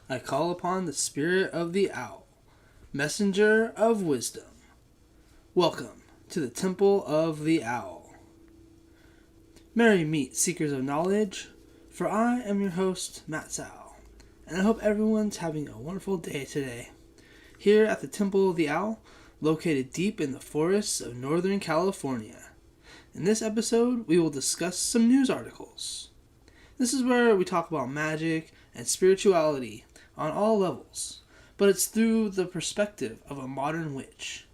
I call upon the spirit of the owl, messenger of wisdom. Welcome to the Temple of the Owl. Merry meet, seekers of knowledge, for I am your host, Matt Sal, and I hope everyone's having a wonderful day today. Here at the Temple of the Owl, located deep in the forests of Northern California. In this episode, we will discuss some news articles. This is where we talk about magic and spirituality on all levels, but it's through the perspective of a modern witch.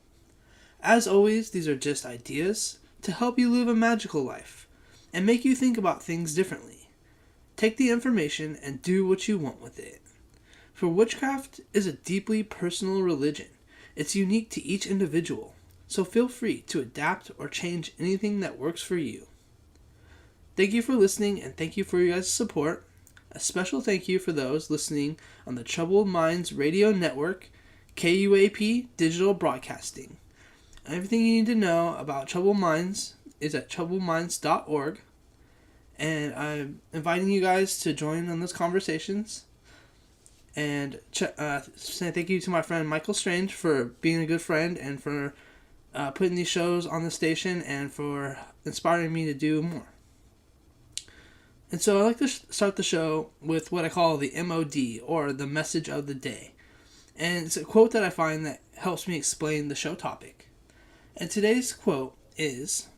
As always, these are just ideas to help you live a magical life and make you think about things differently. Take the information and do what you want with it. For witchcraft is a deeply personal religion. It's unique to each individual, so feel free to adapt or change anything that works for you. Thank you for listening, and thank you for your guys' support. A special thank you for those listening on the Troubled Minds Radio Network, KUAP Digital Broadcasting. Everything you need to know about Troubled Minds is at troubledminds.org, and I'm inviting you guys to join on those conversations. And say thank you to my friend Michael Strange for being a good friend and for putting these shows on the station and for inspiring me to do more. And so I like to start the show with what I call the MOD, or the message of the day. And it's a quote that I find that helps me explain the show topic. And today's quote is,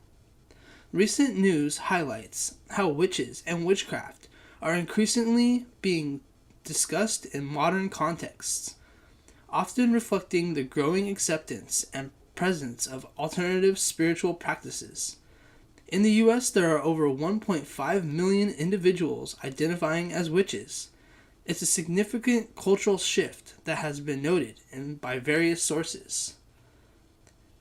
"Recent news highlights how witches and witchcraft are increasingly being discussed in modern contexts, often reflecting the growing acceptance and presence of alternative spiritual practices. In the U.S., there are over 1.5 million individuals identifying as witches. It's a significant cultural shift that has been noted by various sources."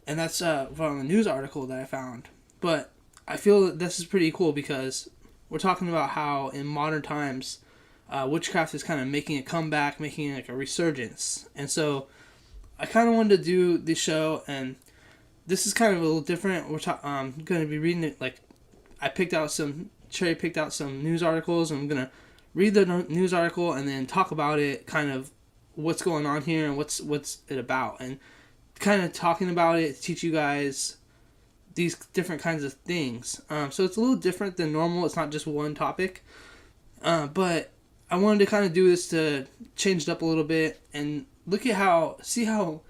And that's from a news article that I found. But I feel that this is pretty cool because we're talking about how in modern times, witchcraft is kind of making a comeback, making like a resurgence. And so I kind of wanted to do this show, and this is kind of a little different. We're going to be reading it, like I cherry picked out some news articles, and I'm going to read the news article and then talk about it, kind of what's going on here and what's it about, and kind of talking about it to teach you guys these different kinds of things. So it's a little different than normal. It's not just one topic, but I wanted to kind of do this to change it up a little bit and see how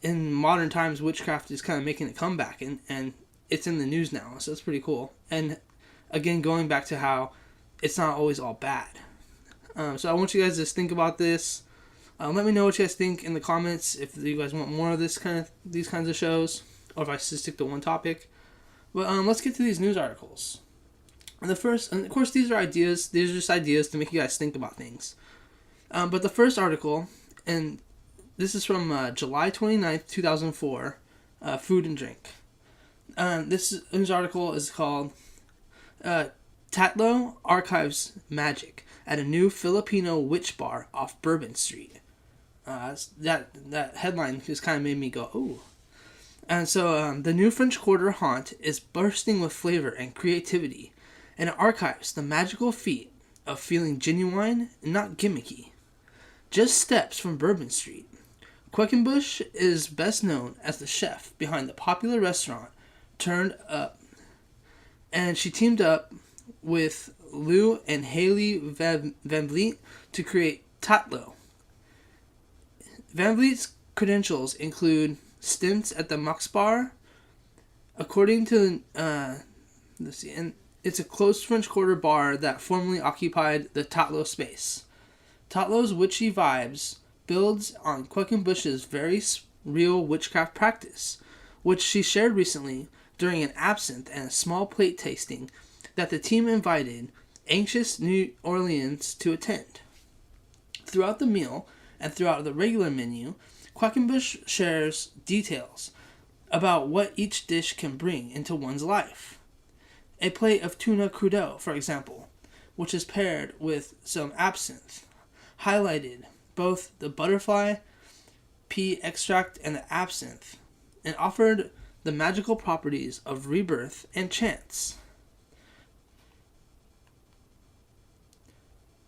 in modern times witchcraft is kind of making a comeback, and it's in the news now, so it's pretty cool. And again, going back to how it's not always all bad. So I want you guys to think about this. Let me know what you guys think in the comments, if you guys want more of these kinds of shows, or if I should stick to one topic. But let's get to these news articles. And of course, these are ideas. These are just ideas to make you guys think about things. But the first article, and this is from July 29th, 2004, Food and Drink. This news article is called Tatlo Archives Magic at a New Filipino Witch Bar Off Bourbon Street. That headline just kind of made me go, ooh. And so the new French Quarter haunt is bursting with flavor and creativity, and it archives the magical feat of feeling genuine and not gimmicky. Just steps from Bourbon Street, Queckenbush is best known as the chef behind the popular restaurant Turned Up, and she teamed up with Lou and Haley Van Vliet to create Tatlo. Van Vliet's credentials include stints at the Mux Bar, according to and it's a closed French Quarter bar that formerly occupied the Tatlo space. Tatlo's witchy vibes builds on Queckenbush's very real witchcraft practice, which she shared recently during an absinthe and a small plate tasting that the team invited anxious New Orleans to attend. Throughout the meal and throughout the regular menu, Queckenbush shares details about what each dish can bring into one's life. A plate of tuna crudo, for example, which is paired with some absinthe, highlighted both the butterfly pea extract and the absinthe, and offered the magical properties of rebirth and chance.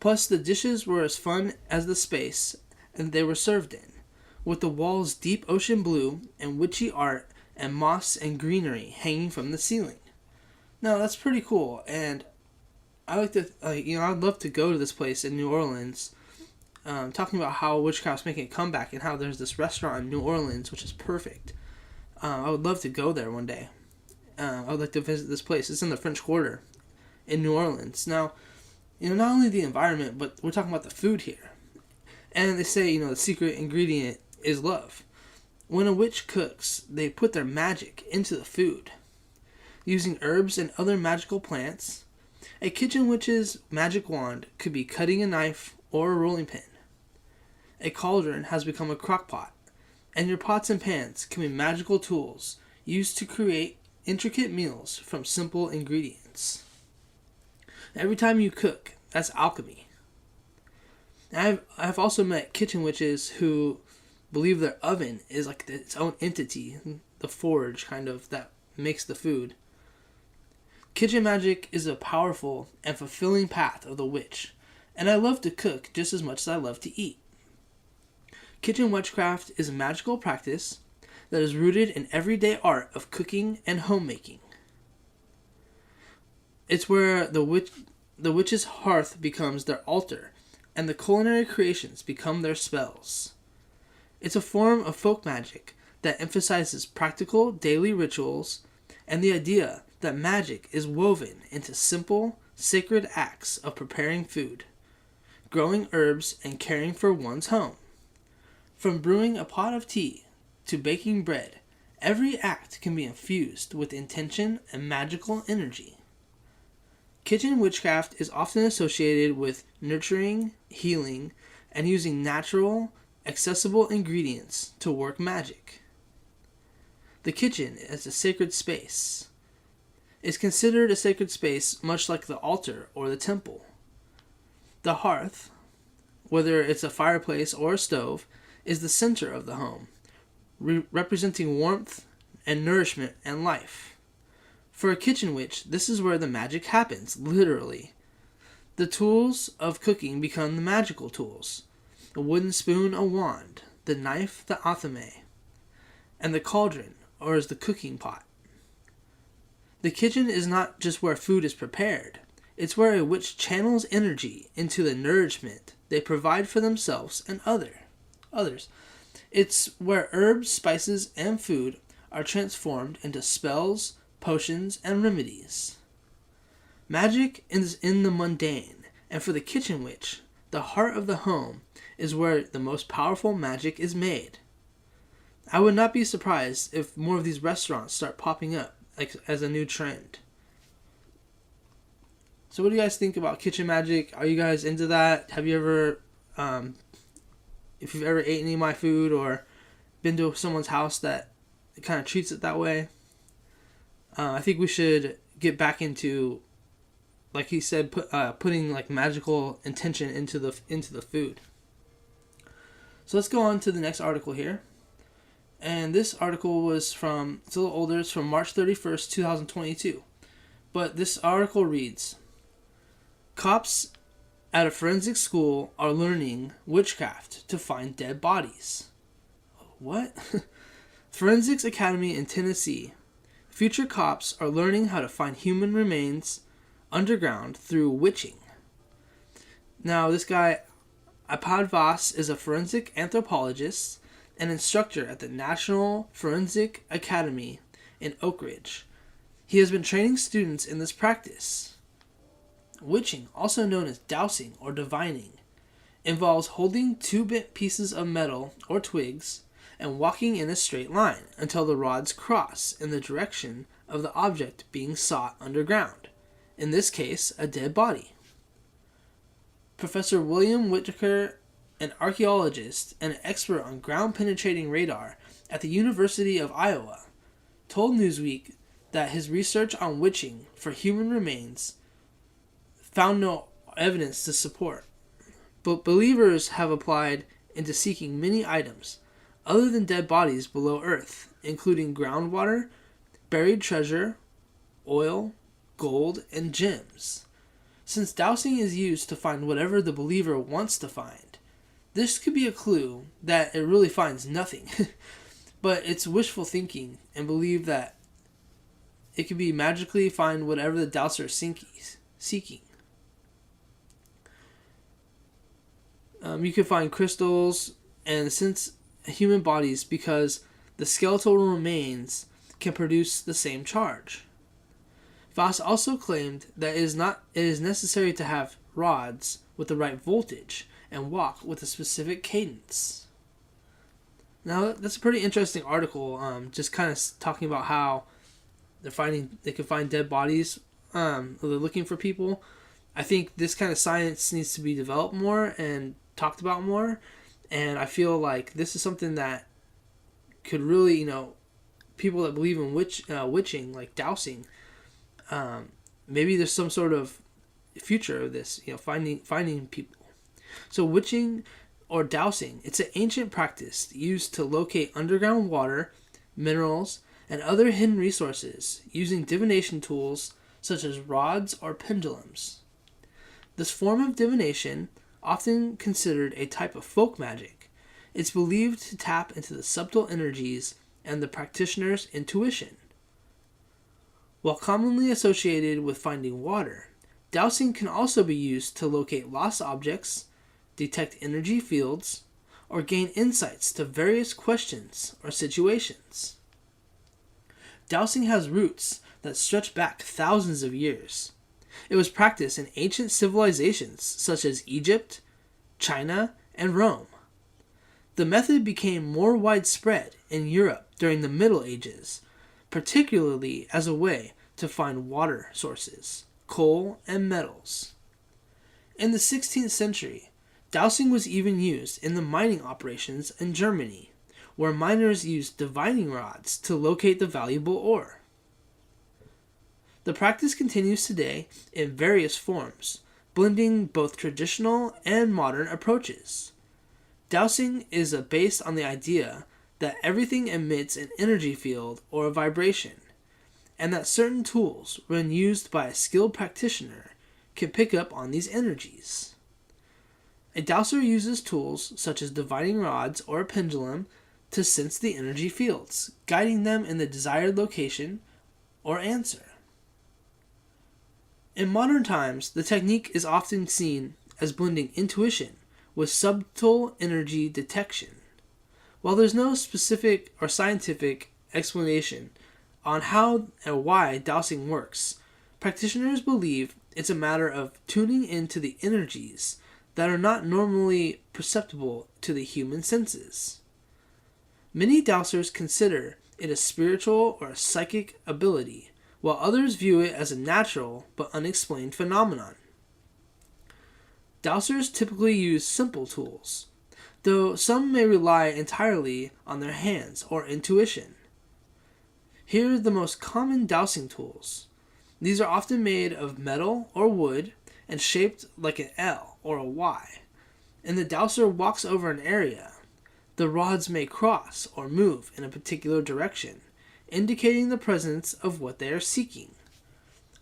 Plus, the dishes were as fun as the space and they were served in, with the walls deep ocean blue and witchy art and moss and greenery hanging from the ceiling. Now, that's pretty cool, and I like to, I'd love to go to this place in New Orleans, talking about how witchcraft's making a comeback and how there's this restaurant in New Orleans, which is perfect. I would love to go there one day. I would like to visit this place. It's in the French Quarter in New Orleans. Now, not only the environment, but we're talking about the food here. And they say, the secret ingredient is love. When a witch cooks, they put their magic into the food. Using herbs and other magical plants, a kitchen witch's magic wand could be cutting a knife or a rolling pin. A cauldron has become a crock pot, and your pots and pans can be magical tools used to create intricate meals from simple ingredients. Every time you cook, that's alchemy. I've also met kitchen witches who believe their oven is like its own entity, the forge kind of that makes the food. Kitchen magic is a powerful and fulfilling path of the witch, and I love to cook just as much as I love to eat. Kitchen witchcraft is a magical practice that is rooted in everyday art of cooking and homemaking. It's where the witch's hearth becomes their altar, and the culinary creations become their spells. It's a form of folk magic that emphasizes practical daily rituals and the idea that magic is woven into simple, sacred acts of preparing food, growing herbs, and caring for one's home. From brewing a pot of tea to baking bread, every act can be infused with intention and magical energy. Kitchen witchcraft is often associated with nurturing, healing, and using natural, accessible ingredients to work magic. The kitchen as a sacred space is considered a sacred space much like the altar or the temple. The hearth, whether it's a fireplace or a stove, is the center of the home, representing warmth and nourishment and life. For a kitchen witch, this is where the magic happens, literally. The tools of cooking become the magical tools. A wooden spoon, a wand, the knife, the athame, and the cauldron, or as the cooking pot. The kitchen is not just where food is prepared. It's where a witch channels energy into the nourishment they provide for themselves and others. It's where herbs, spices, and food are transformed into spells, potions, and remedies. Magic is in the mundane, and for the kitchen witch, the heart of the home is where the most powerful magic is made. I would not be surprised if more of these restaurants start popping up as a new trend. So what do you guys think about kitchen magic? Are you guys into that? Have you ever, if you've ever eaten any of my food or been to someone's house that kind of treats it that way? I think we should get back into, like he said, putting like magical intention into the food. So let's go on to the next article here. And this article was from, it's a little older, it's from March 31st, 2022. But this article reads, Cops at a forensic school are learning witchcraft to find dead bodies. What? Forensics Academy in Tennessee. Future cops are learning how to find human remains underground through witching. Now, this guy, Apad Vas, is a forensic anthropologist and instructor at the National Forensic Academy in Oak Ridge. He has been training students in this practice. Witching, also known as dowsing or divining, involves holding two bent pieces of metal or twigs and walking in a straight line until the rods cross in the direction of the object being sought underground, in this case, a dead body. Professor William Whitaker, an archaeologist and an expert on ground-penetrating radar at the University of Iowa, told Newsweek that his research on witching for human remains found no evidence to support. But believers have applied into seeking many items other than dead bodies below earth, including groundwater, buried treasure, oil, gold, and gems. Since dowsing is used to find whatever the believer wants to find, this could be a clue that it really finds nothing. But it's wishful thinking and believe that it could be magically find whatever the dowser is seeking. You could find crystals and since human bodies because the skeletal remains can produce the same charge. Voss also claimed that it is necessary to have rods with the right voltage and walk with a specific cadence. Now that's a pretty interesting article, just kind of talking about how they can find dead bodies, or they're looking for people. I think this kind of science needs to be developed more and talked about more, and I feel like this is something that could really, people that believe in witching, like dowsing, maybe there's some sort of future of this, finding people. So witching or dowsing, it's an ancient practice used to locate underground water, minerals, and other hidden resources using divination tools such as rods or pendulums. This form of divination, often considered a type of folk magic, is believed to tap into the subtle energies and the practitioner's intuition. While commonly associated with finding water, dowsing can also be used to locate lost objects, detect energy fields, or gain insights to various questions or situations. Dowsing has roots that stretch back thousands of years. It was practiced in ancient civilizations such as Egypt, China, and Rome. The method became more widespread in Europe during the Middle Ages, particularly as a way to find water sources, coal, and metals. In the 16th century, dowsing was even used in the mining operations in Germany, where miners used divining rods to locate the valuable ore. The practice continues today in various forms, blending both traditional and modern approaches. Dowsing is based on the idea that everything emits an energy field or a vibration, and that certain tools, when used by a skilled practitioner, can pick up on these energies. A dowser uses tools such as divining rods or a pendulum to sense the energy fields, guiding them in the desired location or answer. In modern times, the technique is often seen as blending intuition with subtle energy detection. While there's no specific or scientific explanation on how and why dowsing works, practitioners believe it's a matter of tuning into the energies that are not normally perceptible to the human senses. Many dowsers consider it a spiritual or a psychic ability, while others view it as a natural but unexplained phenomenon. Dowsers typically use simple tools, though some may rely entirely on their hands or intuition. Here are the most common dowsing tools. These are often made of metal or wood and shaped like an L or a Y. And the dowser walks over an area. The rods may cross or move in a particular direction, indicating the presence of what they are seeking,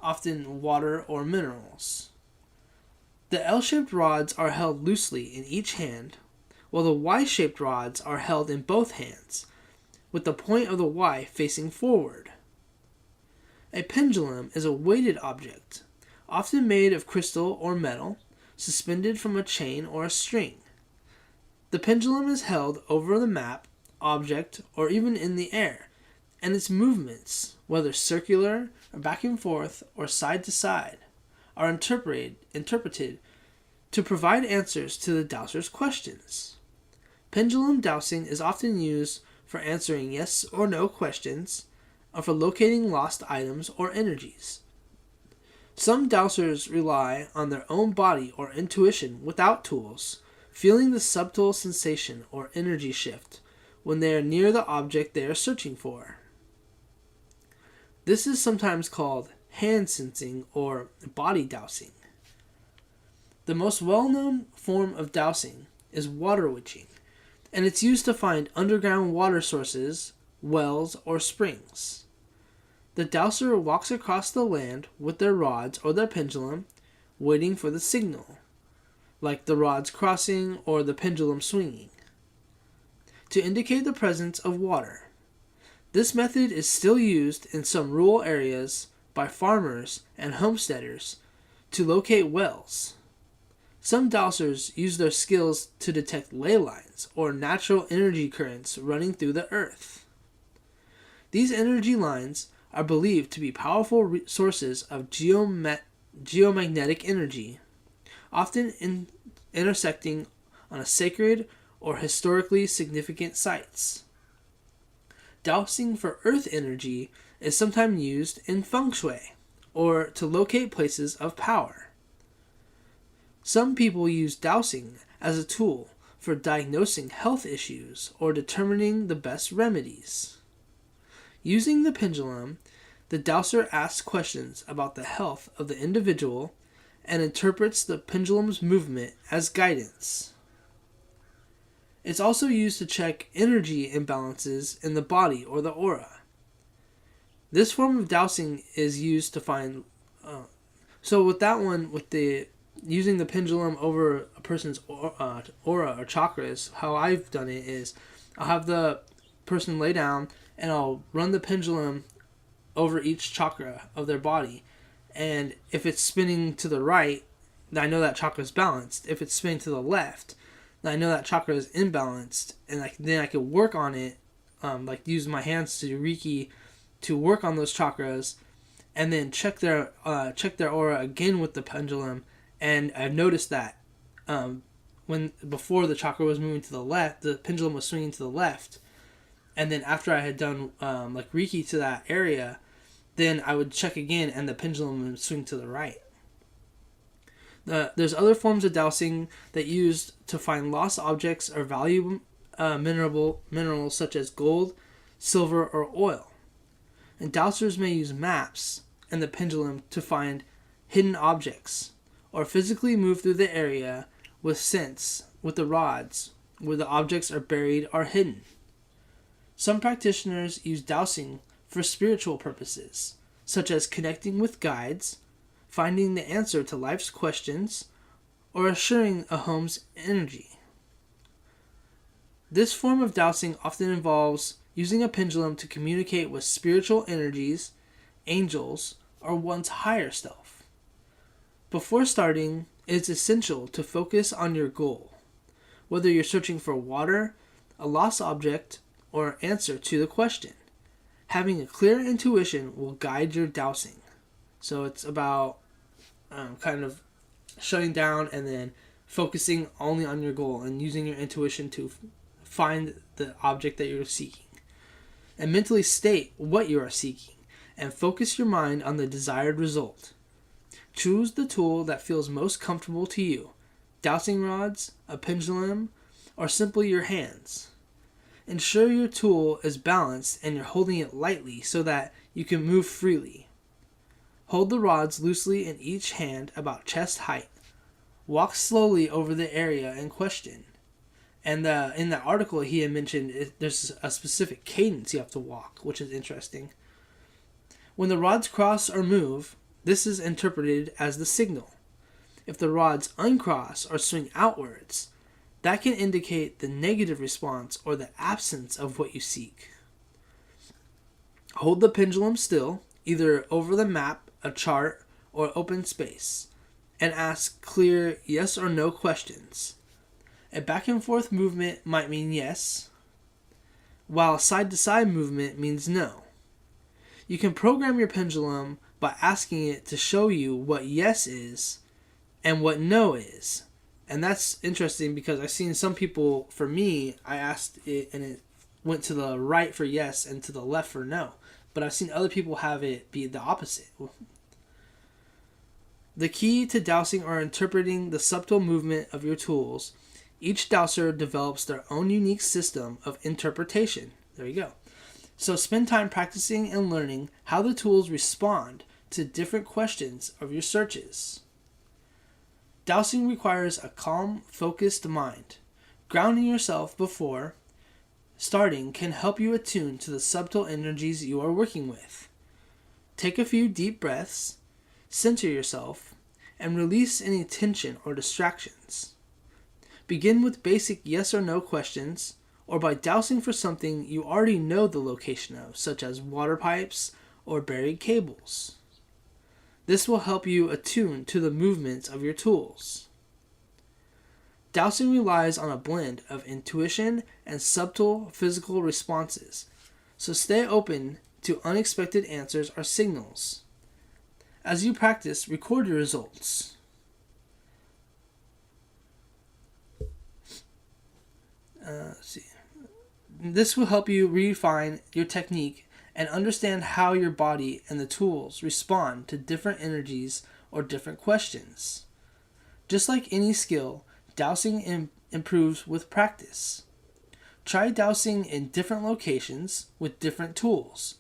often water or minerals. The L-shaped rods are held loosely in each hand, while the Y-shaped rods are held in both hands, with the point of the Y facing forward. A pendulum is a weighted object, often made of crystal or metal, suspended from a chain or a string. The pendulum is held over the map, object, or even in the air, and its movements, whether circular or back and forth or side to side, are interpreted to provide answers to the dowser's questions. Pendulum dowsing is often used for answering yes or no questions, or for locating lost items or energies. Some dowsers rely on their own body or intuition without tools, feeling the subtle sensation or energy shift when they are near the object they are searching for. This is sometimes called hand sensing or body dowsing. The most well-known form of dowsing is water witching, and it's used to find underground water sources, wells, or springs. The dowser walks across the land with their rods or their pendulum, waiting for the signal, like the rods crossing or the pendulum swinging, to indicate the presence of water. This method is still used in some rural areas by farmers and homesteaders to locate wells. Some dowsers use their skills to detect ley lines or natural energy currents running through the earth. These energy lines are believed to be powerful sources of geomagnetic energy, often intersecting on a sacred or historically significant sites. Dowsing for earth energy is sometimes used in feng shui, or to locate places of power. Some people use dowsing as a tool for diagnosing health issues or determining the best remedies. Using the pendulum, the dowser asks questions about the health of the individual and interprets the pendulum's movement as guidance. It's also used to check energy imbalances in the body or the aura. This form of dowsing is used to find... So with that one, with the using the pendulum over a person's aura or chakras, how I've done it is I'll have the person lay down and I'll run the pendulum over each chakra of their body. And if it's spinning to the right, then I know that chakra is balanced. If it's spinning to the left, then I know that chakra is imbalanced. And then I can work on it, like use my hands to do Reiki to work on those chakras, and then check their aura again with the pendulum. And I've noticed that when before the chakra was moving to the left, the pendulum was swinging to the left, and then after I had done like Reiki to that area, then I would check again, and the pendulum would swing to the right. There's other forms of dowsing that used to find lost objects or valuable minerals such as gold, silver, or oil. And dowsers may use maps and the pendulum to find hidden objects, or physically move through the area with scents with the rods where the objects are buried or hidden. Some practitioners use dowsing for spiritual purposes, such as connecting with guides, finding the answer to life's questions, or assuring a home's energy. This form of dowsing often involves using a pendulum to communicate with spiritual energies, angels, or one's higher self. Before starting, it is essential to focus on your goal, whether you're searching for water, a lost object, or an answer to the question. Having a clear intuition will guide your dowsing. So it's about kind of shutting down and then focusing only on your goal and using your intuition to find the object that you're seeking. And mentally state what you are seeking and focus your mind on the desired result. Choose the tool that feels most comfortable to you, dowsing rods, a pendulum, or simply your hands. Ensure your tool is balanced and you're holding it lightly so that you can move freely. Hold the rods loosely in each hand about chest height. Walk slowly over the area in question. And in that article he had mentioned there's a specific cadence you have to walk, which is interesting. When the rods cross or move, this is interpreted as the signal. If the rods uncross or swing outwards, that can indicate the negative response or the absence of what you seek. Hold the pendulum still, either over the map, a chart, or open space, and ask clear yes or no questions. A back and forth movement might mean yes, while side to side movement means no. You can program your pendulum by asking it to show you what yes is and what no is. And that's interesting because I've seen some people, for me, I asked it and it went to the right for yes and to the left for no. But I've seen other people have it be the opposite. The key to dowsing are interpreting the subtle movement of your tools. Each dowser develops their own unique system of interpretation. There you go. So spend time practicing and learning how the tools respond to different questions of your searches. Dowsing requires a calm, focused mind. Grounding yourself before starting can help you attune to the subtle energies you are working with. Take a few deep breaths, center yourself, and release any tension or distractions. Begin with basic yes or no questions, or by dowsing for something you already know the location of, such as water pipes or buried cables. This will help you attune to the movements of your tools. Dowsing relies on a blend of intuition and subtle physical responses, so stay open to unexpected answers or signals. As you practice, record your results. This will help you refine your technique and understand how your body and the tools respond to different energies or different questions. Just like any skill, dowsing improves with practice. Try dowsing in different locations with different tools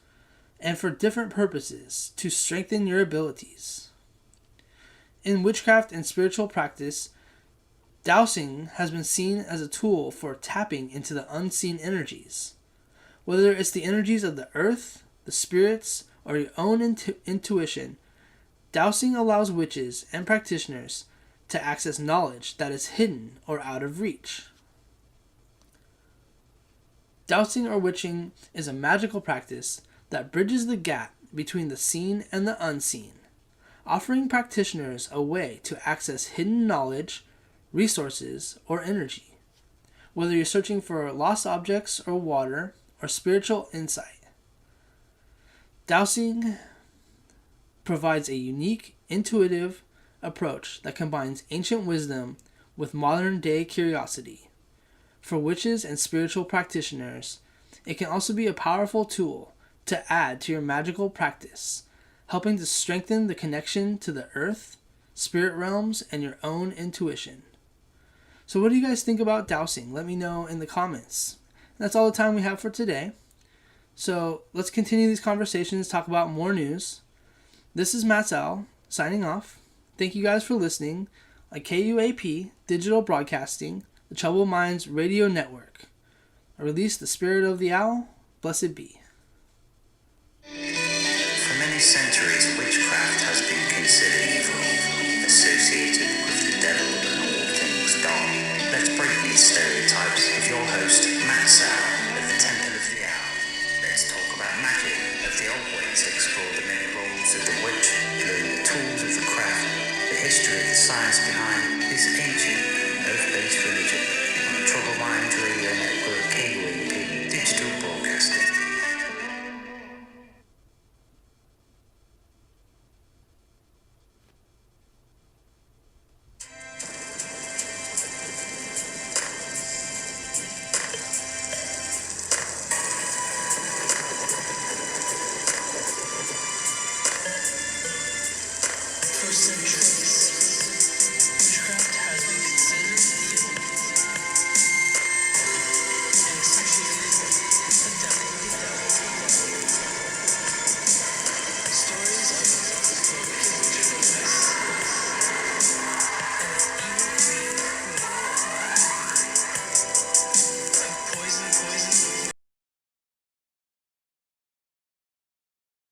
and for different purposes to strengthen your abilities. In witchcraft and spiritual practice, dowsing has been seen as a tool for tapping into the unseen energies. Whether it's the energies of the earth, the spirits, or your own intuition, dowsing allows witches and practitioners to access knowledge that is hidden or out of reach. Dowsing or witching is a magical practice that bridges the gap between the seen and the unseen, offering practitioners a way to access hidden knowledge, resources, or energy, whether you're searching for lost objects or water or spiritual insight. Dowsing provides a unique, intuitive approach that combines ancient wisdom with modern-day curiosity. For witches and spiritual practitioners, it can also be a powerful tool to add to your magical practice, helping to strengthen the connection to the earth, spirit realms, and your own intuition. So what do you guys think about dowsing? Let me know in the comments. That's all the time we have for today. So let's continue these conversations, talk about more news. This is Matt Sal, signing off. Thank you guys for listening on KUAP Digital Broadcasting, the Troubled Minds Radio Network. I release the spirit of the owl. Blessed be. For many centuries, witchcraft has been considered evil, associated with the devil and all things dark. Let's break these stereotypes with your host, Matt Sal, at the Temple of the Owl. Let's talk about magic of the old ways, explore the many roles of the witch, learn the tools of the craft, the history of the science behind this ancient earth-based religion on the Troubled Minds Radio Network, KUAP Digital Broadcasting. For centuries,